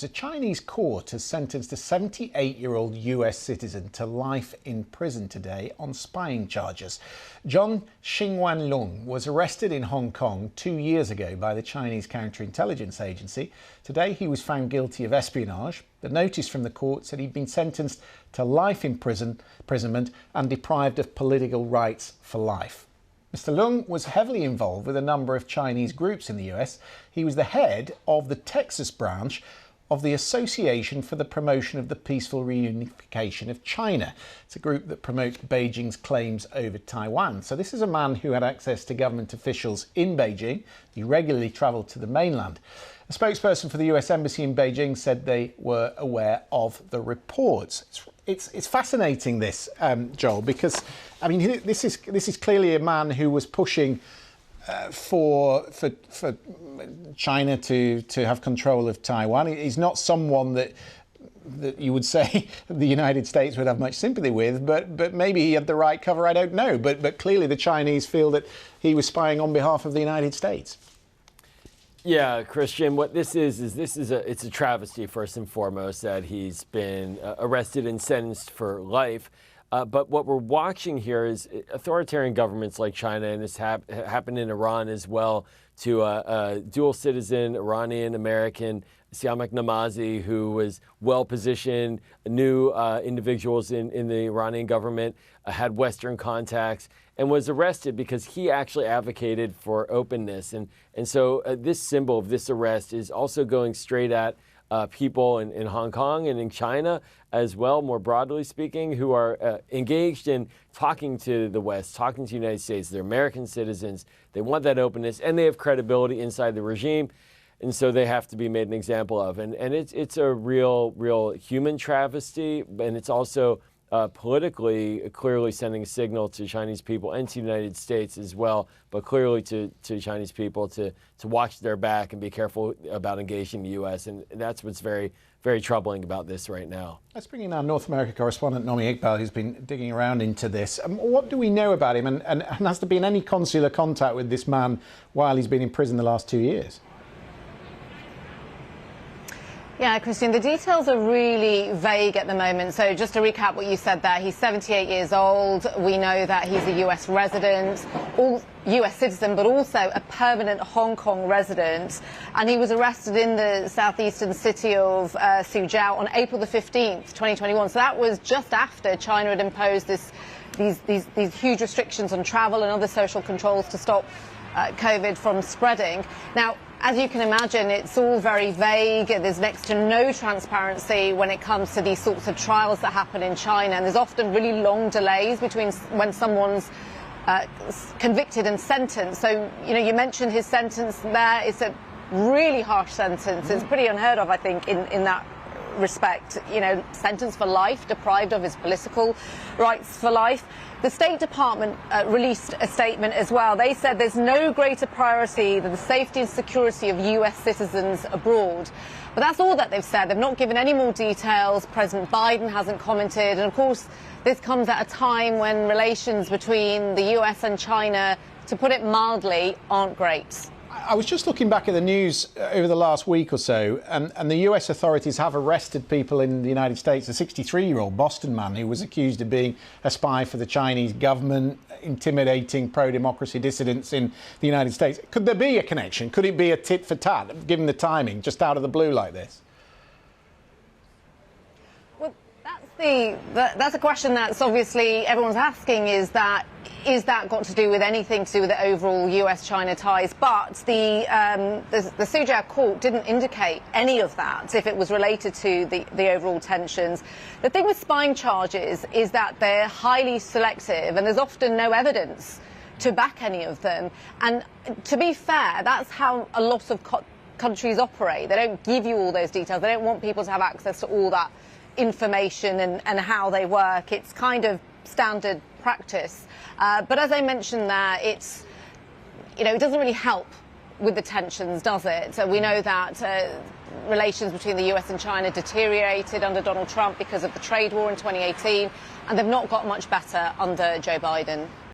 A Chinese court has sentenced a 78-year-old US citizen to life in prison today on spying charges. Shing-Wan Leung was arrested in Hong Kong 2 years ago by the Chinese counterintelligence agency. Today he was found guilty of espionage. The notice from the court said he'd been sentenced to life imprisonment and deprived of political rights for life. Mr. Leung was heavily involved with a number of Chinese groups in the US. He was the head of the Texas branch of the Association for the Promotion of the Peaceful Reunification of China. It's a group that promotes Beijing's claims over Taiwan. So this is a man who had access to government officials in Beijing. He regularly travelled to the mainland. A spokesperson for the US Embassy in Beijing said they were aware of the reports. It's fascinating, this, Joel, because I mean this is clearly a man who was pushing for China to have control of Taiwan. He's not someone that you would say the United States would have much sympathy with, but maybe he had the right cover, I don't know. But clearly the Chinese feel that he was spying on behalf of the United States. Yeah, Christian, what this is it's a travesty, first and foremost, that he's been arrested and sentenced for life. But what we're watching here is authoritarian governments like China, and this happened in Iran as well, to a dual citizen, Iranian-American, Siamak Namazi, who was well-positioned, knew individuals in the Iranian government, had Western contacts, and was arrested because he actually advocated for openness. And so this symbol of this arrest is also going straight at people in Hong Kong and in China as well, more broadly speaking, who are engaged in talking to the West, talking to the United States. They're American citizens. They want that openness, and they have credibility inside the regime. And so they have to be made an example of. And it's a real human travesty, and it's also politically clearly sending a signal to Chinese people and to the United States as well, but clearly to Chinese people to watch their back and be careful about engaging the U.S. And that's what's very, very troubling about this right now. Let's bring in our North America correspondent, Nomi Iqbal, who's been digging around into this. What do we know about him, and has there been any consular contact with this man while he's been in prison the last 2 years? Yeah, Christian, the details are really vague at the moment. So just to recap what you said there, he's 78 years old. We know that he's a US resident, US citizen, but also a permanent Hong Kong resident. And he was arrested in the southeastern city of Suzhou on April the 15th, 2021. So that was just after China had imposed these huge restrictions on travel and other social controls to stop COVID from spreading. Now, as you can imagine, it's all very vague. There's next to no transparency when it comes to these sorts of trials that happen in China. And there's often really long delays between when someone's convicted and sentenced. So, you know, you mentioned his sentence there. It's a really harsh sentence. It's pretty unheard of, I think, in that respect. You know, sentenced for life, deprived of his political rights for life. The State Department released a statement as well. They said there's no greater priority than the safety and security of US citizens abroad. But that's all that they've said. They've not given any more details. President Biden hasn't commented. And of course, this comes at a time when relations between the US and China, to put it mildly, aren't great. I was just looking back at the news over the last week or so, and the US authorities have arrested people in the United States. A 63-year-old Boston man who was accused of being a spy for the Chinese government, intimidating pro-democracy dissidents in the United States. Could there be a connection? Could it be a tit for tat, given the timing, just out of the blue like this? Well, that's a question that's obviously everyone's asking, is that got to do with anything to do with the overall US-China ties? But the Suzhou court didn't indicate any of that, if it was related to the overall tensions. The thing with spying charges is that they're highly selective, and there's often no evidence to back any of them. And to be fair, that's how a lot of countries operate. They don't give you all those details. They don't want people to have access to all that information and how they work. It's kind of standard practice. But as I mentioned there, it doesn't really help with the tensions, does it? So we know that relations between the US and China deteriorated under Donald Trump because of the trade war in 2018, and they've not got much better under Joe Biden.